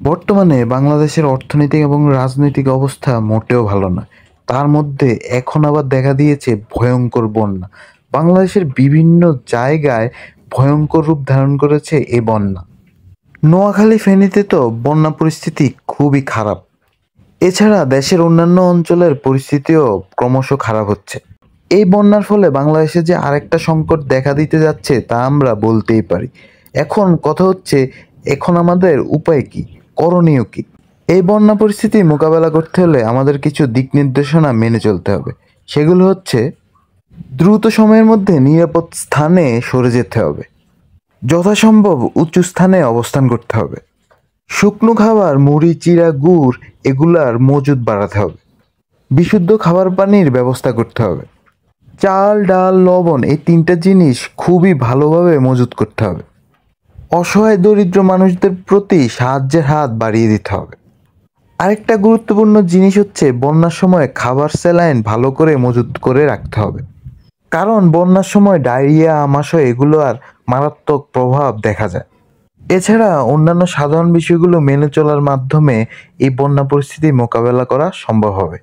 বর্তমানে বাংলাদেশের অর্থনৈতিক এবং রাজনৈতিক অবস্থা মোটেও ভালো নয়। তার মধ্যে এখন আবার দেখা দিয়েছে ভয়ঙ্কর বন্যা। বাংলাদেশের বিভিন্ন জায়গায় ভয়ঙ্কর রূপ ধারণ করেছে এই বন্যা। নোয়াখালী, ফেনীতে তো বন্যা পরিস্থিতি খুবই খারাপ। এছাড়া দেশের অন্যান্য অঞ্চলের পরিস্থিতিও ক্রমশ খারাপ হচ্ছে। এই বন্যার ফলে বাংলাদেশে যে আরেকটা সংকট দেখা দিতে যাচ্ছে তা আমরা বলতেই পারি। এখন কথা হচ্ছে, এখন আমাদের উপায় কি, করণীয় কি? এই বন্যা পরিস্থিতি মোকাবেলা করতে হলে আমাদের কিছু দিক নির্দেশনা মেনে চলতে হবে। সেগুলো হচ্ছে, দ্রুত সময়ের মধ্যে নিরাপদ স্থানে সরে যেতে হবে, যথাসম্ভব উঁচু স্থানে অবস্থান করতে হবে, শুকনো খাবার, মুড়ি, চিড়া, গুড় এগুলার মজুদ বাড়াতে হবে, বিশুদ্ধ খাবার পানির ব্যবস্থা করতে হবে, চাল, ডাল, লবণ এই তিনটা জিনিস খুবই ভালোভাবে মজুত করতে হবে। অসহায় দরিদ্র মানুষদের প্রতি সাহায্যের হাত বাড়িয়ে দিতে হবে। আরেকটা গুরুত্বপূর্ণ জিনিস হচ্ছে, বন্যার সময় খাবার স্যালাইন ভালো করে মজুত করে রাখতে হবে। কারণ বন্যার সময় ডায়রিয়া, আমাশয় এগুলো আর মারাত্মক প্রভাব দেখা যায়। এছাড়া অন্যান্য সাধারণ বিষয়গুলো মেনে চলার মাধ্যমে এই বন্যা পরিস্থিতি মোকাবেলা করা সম্ভব হবে।